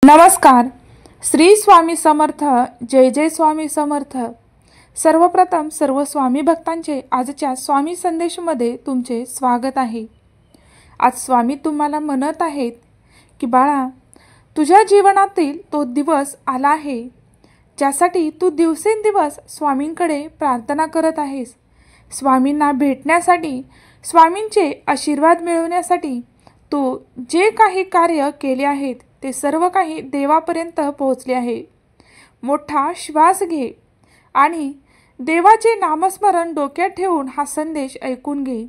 नमस्कार. श्री स्वामी समर्थ. जय जय स्वामी समर्थ. सर्वप्रथम सर्व स्वामी भक्तांचे आजच्या स्वामी संदेशमध्ये तुमचे स्वागत आहे. आज स्वामी तुम्हाला म्हणत आहेत की बाळा, तुझ्या जीवनातील तो दिवस आला आहे ज्यासाठी तू दिवसेंदिवस स्वामींकडे प्रार्थना करत आहेस. स्वामींना भेटण्यासाठी, स्वामींचे आशीर्वाद मिळवण्यासाठी तू जे काही कार्य केले आहेत ते सर्व काही देवापर्यंत पोहोचले आहे. मोठा श्वास घे आणि देवाचे नामस्मरण डोक्यात ठेवून हा संदेश ऐकून घे.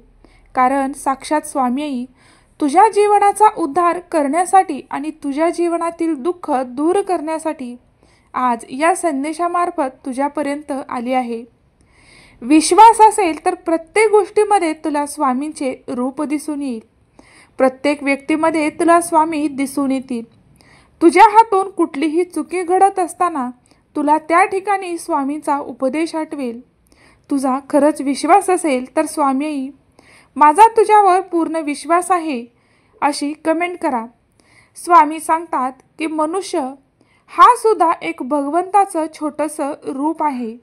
कारण साक्षात स्वामी तुझ्या जीवनाचा उद्धार करण्यासाठी आणि तुझ्या जीवनातील दुःख दूर करण्यासाठी आज या संदेशामार्फत तुझ्यापर्यंत आली आहे. विश्वास असेल तर प्रत्येक गोष्टीमध्ये तुला स्वामींचे रूप दिसून येईल. प्रत्येक व्यक्तीमध्ये तुला स्वामी दिसून येतील. तुझ्या हातून कुठलीही चुकी घडत असताना तुला त्या ठिकाणी स्वामींचा उपदेश आठवेल. तुझा खरंच विश्वास असेल तर स्वामी, माझा तुझ्यावर पूर्ण विश्वास आहे अशी कमेंट करा. स्वामी सांगतात की मनुष्य हा सुद्धा एक भगवंताचं छोटंसं रूप आहे.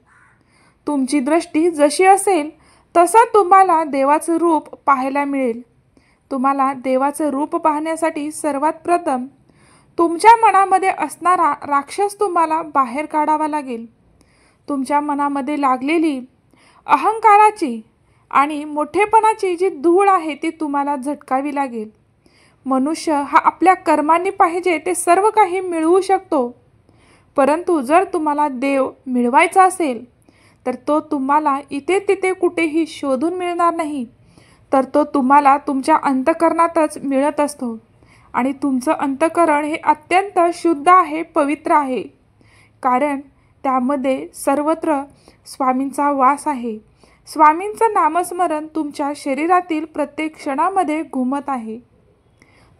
तुमची दृष्टी जशी असेल तसं तुम्हाला देवाचं रूप पाहायला मिळेल. तुम्हाला देवाचं रूप पाहण्यासाठी सर्वात प्रथम तुमच्या मनामध्ये असणारा राक्षस तुम्हाला बाहेर काढावा लागेल. तुमच्या मनामध्ये लागलेली अहंकाराची आणि मोठेपणाची जी धूळ आहे ती तुम्हाला झटकावी लागेल. मनुष्य हा आपल्या कर्मांनी पाहिजे ते सर्व काही मिळवू शकतो, परंतु जर तुम्हाला देव मिळवायचा असेल तर तो तुम्हाला इथे तिथे कुठेही शोधून मिळणार नाही, तर तो तुम्हाला तुमच्या अंतःकरणातच मिळत असतो. आणि तुमचं अंतःकरण हे अत्यंत शुद्ध आहे, पवित्र आहे, कारण त्यामध्ये सर्वत्र स्वामींचा वास आहे. स्वामींचं नामस्मरण तुमच्या शरीरातील प्रत्येक क्षणामध्ये घुमत आहे.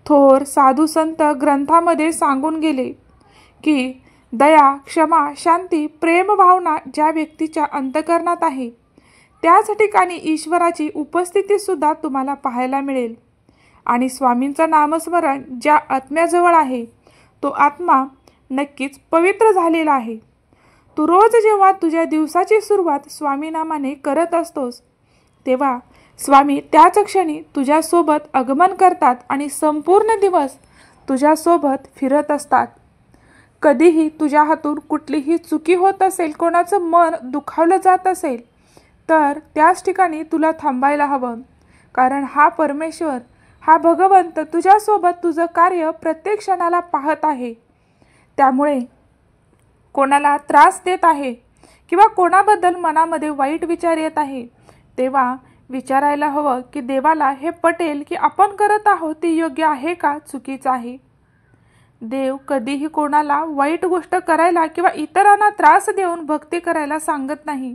थोर साधू संत ग्रंथामध्ये सांगून गेले की दया, क्षमा, शांती, प्रेम भावना ज्या व्यक्तीच्या अंतःकरणात आहे त्याच ठिकाणी ईश्वराची उपस्थिती सुद्धा तुम्हाला पाहायला मिळेल. आणि स्वामींचं नामस्मरण ज्या आत्म्याजवळ आहे तो आत्मा नक्कीच पवित्र झालेला आहे. तू रोज जेव्हा तुझ्या दिवसाची सुरुवात स्वामी नामाने करत असतोस तेव्हा स्वामी त्याच क्षणी तुझ्यासोबत आगमन करतात आणि संपूर्ण दिवस तुझ्यासोबत फिरत असतात. कधीही तुझ्या हातून कुठलीही चुकी होत असेल, कोणाचं मन दुखावलं जात असेल तर त्याच ठिकाणी तुला थांबायला हवं. कारण हा परमेश्वर, हा भगवंत तुझ्यासोबत तुझं कार्य प्रत्येक क्षणाला पाहत आहे. त्यामुळे कोणाला त्रास देत आहे किंवा कोणाबद्दल मनामध्ये वाईट विचार येत आहे तेव्हा विचारायला हवं की देवाला हे पटेल की आपण करत आहोत ते योग्य आहे का चुकीचं आहे. देव कधीही कोणाला वाईट गोष्ट करायला किंवा इतरांना त्रास देऊन भक्ती करायला सांगत नाही.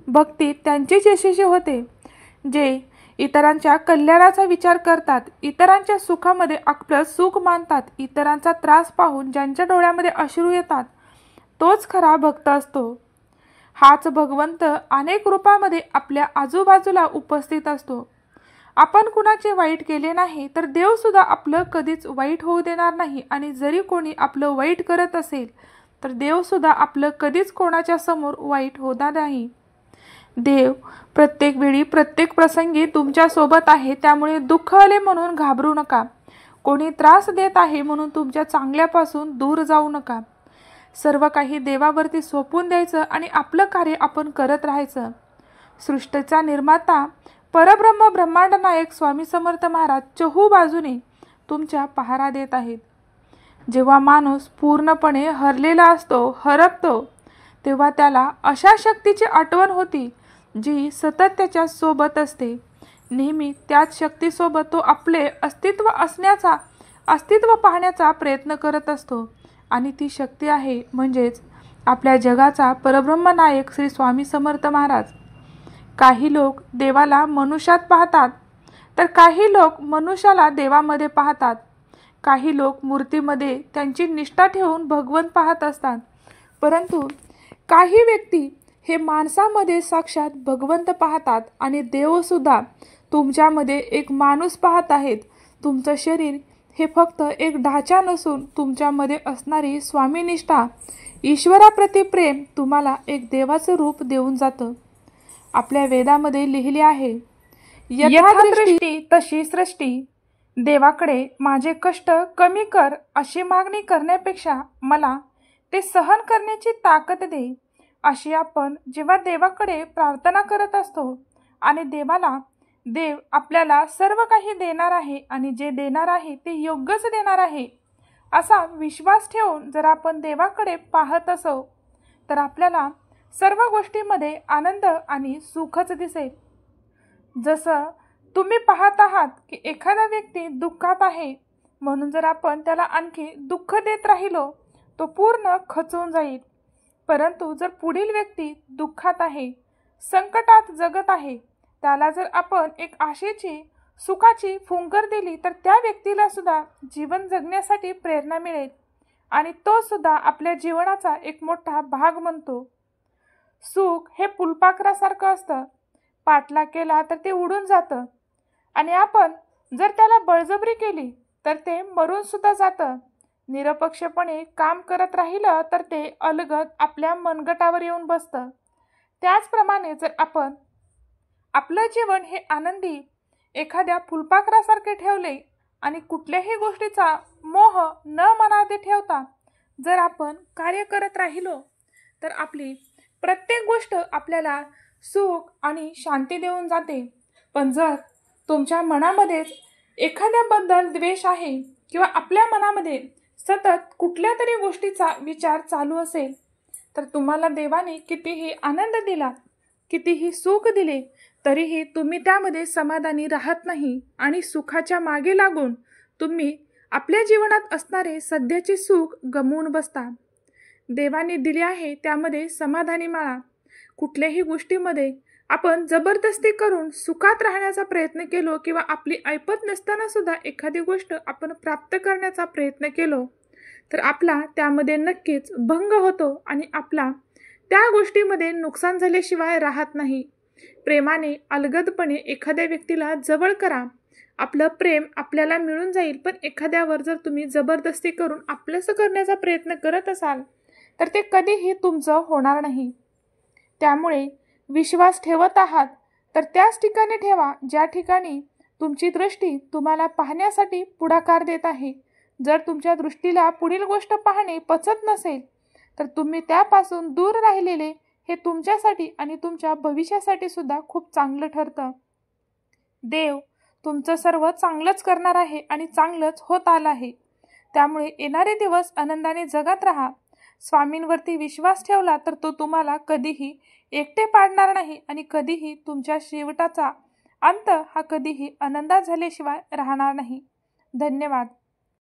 भक्ती त्यांचीच यशस्वी होते जे इतरांच्या कल्याणाचा विचार करतात, इतरांच्या सुखामध्ये आपलं सुख मानतात. इतरांचा त्रास पाहून ज्यांच्या डोळ्यामध्ये अश्रू येतात तोच खरा भक्त असतो. हाच भगवंत अनेक रूपामध्ये आपल्या आजूबाजूला उपस्थित असतो. आपण कुणाचे वाईट केले नाही तर देवसुद्धा आपलं कधीच वाईट होऊ देणार नाही. आणि जरी कोणी आपलं वाईट करत असेल तर देवसुद्धा आपलं कधीच कोणाच्या समोर वाईट होणार नाही. देव प्रत्येक वेळी, प्रत्येक प्रसंगी तुमच्यासोबत आहे. त्यामुळे दुःख आले म्हणून घाबरू नका. कोणी त्रास देत आहे म्हणून तुमच्या चांगल्यापासून दूर जाऊ नका. सर्व काही देवावरती सोपवून द्यायचं आणि आपलं कार्य आपण करत राहायचं. सृष्टीचा निर्माता परब्रह्म ब्रह्मांड नायक स्वामी समर्थ महाराज चहू बाजूने तुमच्या पहारा देत आहेत. जेव्हा माणूस पूर्णपणे हरलेला असतो, हरपतो, तेव्हा त्याला अशा शक्तीची आठवण होती जी सतत त्याच्या सोबत असते. नेहमी त्याच शक्तीसोबत तो आपले अस्तित्व पाहण्याचा प्रयत्न करत असतो. आणि ती शक्ती आहे म्हणजेच आपल्या जगाचा परब्रह्म नायक श्री स्वामी समर्थ महाराज. काही लोक देवाला मनुष्यात पाहतात तर काही लोक मनुष्याला देवामध्ये पाहतात. काही लोक मूर्तीमध्ये त्यांची निष्ठा ठेवून भगवंत पाहत असतात, परंतु काही व्यक्ती हे माणसामध्ये साक्षात भगवंत पाहतात. आणि देवसुद्धा तुमच्यामध्ये एक माणूस पाहत आहेत. तुमचं शरीर हे फक्त एक ढाचा नसून तुमच्यामध्ये असणारी स्वामीनिष्ठा, ईश्वराप्रती प्रेम तुम्हाला एक देवाचं रूप देऊन जातं. आपल्या वेदामध्ये लिहिले आहे, यथा दृष्टी तशी सृष्टी. देवाकडे माझे कष्ट कमी कर अशी मागणी करण्यापेक्षा मला ते सहन करण्याची ताकद दे, अशी आपण जेव्हा देवाकडे प्रार्थना करत असतो आणि देव आपल्याला सर्व काही देणार आहे आणि जे देणार आहे ते योग्यच देणार आहे असा विश्वास ठेवून जर आपण देवाकडे पाहत असो तर आपल्याला सर्व गोष्टींमध्ये आनंद आणि सुखच दिसेल. जसं तुम्ही पाहत आहात की एखादा व्यक्ती दुःखात आहे म्हणून जर आपण त्याला आणखी दुःख देत राहिलो तो पूर्ण खचून जाईल. परंतु जर पुढील व्यक्ती दुःखात आहे, संकटात जगत आहे, त्याला जर आपण एक आशेची, सुखाची फुंकर दिली तर त्या व्यक्तीला सुद्धा जीवन जगण्यासाठी प्रेरणा मिळेल आणि तो सुद्धा आपल्या जीवनाचा एक मोठा भाग म्हणतो. सुख हे फुलपाखरासारखं असतं, पाठलाग केला तर ते उडून जातं आणि आपण जर त्याला बळजबरी केली तर ते मरून सुद्धा जातं. निरपेक्षपणे काम करत राहिलं तर ते अलगद आपल्या मनगटावर येऊन बसतं. त्याचप्रमाणे जर आपण आपलं जीवन हे आनंदी एखाद्या फुलपाखरासारखे ठेवले आणि कुठल्याही गोष्टीचा मोह न मनात ठेवता जर आपण कार्य करत राहिलो तर आपली प्रत्येक गोष्ट आपल्याला सुख आणि शांती देऊन जाते. पण जर तुमच्या मनामध्येच एखाद्याबद्दल द्वेष आहे किंवा आपल्या मनामध्ये सतत कुठल्या तरी गोष्टीचा विचार चालू असेल तर तुम्हाला देवाने कितीही आनंद दिला, कितीही सुख दिले तरीही तुम्ही त्यामध्ये समाधानी राहत नाही आणि सुखाच्या मागे लागून तुम्ही आपल्या जीवनात असणारे सध्याचे सुख गमावून बसता. देवाने दिले आहे त्यामध्ये समाधानी माळा. कुठल्याही गोष्टीमध्ये आपण जबरदस्ती करून सुखात राहण्याचा प्रयत्न केलो किंवा आपली ऐपत नसताना सुद्धा एखादी गोष्ट आपण प्राप्त करण्याचा प्रयत्न केलो तर आपला त्यामध्ये नक्कीच भंग होतो आणि आपला त्या गोष्टीमध्ये नुकसान झाल्याशिवाय राहत नाही. प्रेमाने अलगदपणे एखाद्या व्यक्तीला जवळ करा, आपलं प्रेम आपल्याला मिळून जाईल. पण एखाद्यावर जर तुम्ही जबरदस्ती करून आपलंसं करण्याचा प्रयत्न करत असाल तर ते कधीही तुमचं होणार नाही. त्यामुळे विश्वास ठेवत आहात तर त्याच ठिकाणी ठेवा ज्या ठिकाणी तुमची दृष्टी तुम्हाला पाहण्यासाठी पुढाकार देत आहे. जर तुमच्या दृष्टीला पुढील गोष्ट पाहणे पचत नसेल तर तुम्ही त्यापासून दूर राहिलेले हे तुमच्यासाठी आणि तुमच्या भविष्यासाठी सुद्धा खूप चांगलं ठरतं. देव तुमचं सर्व चांगलंच करणार आहे आणि चांगलंच होत आलं आहे. त्यामुळे येणारे दिवस आनंदाने जगत राहा. स्वामींवरती विश्वास ठेवला तर तो तुम्हाला कधीही एकटे पाडणार नाही आणि कधीही तुमच्या शेवटाचा अंत हा कधीही आनंदात झाल्याशिवाय राहणार नाही. धन्यवाद.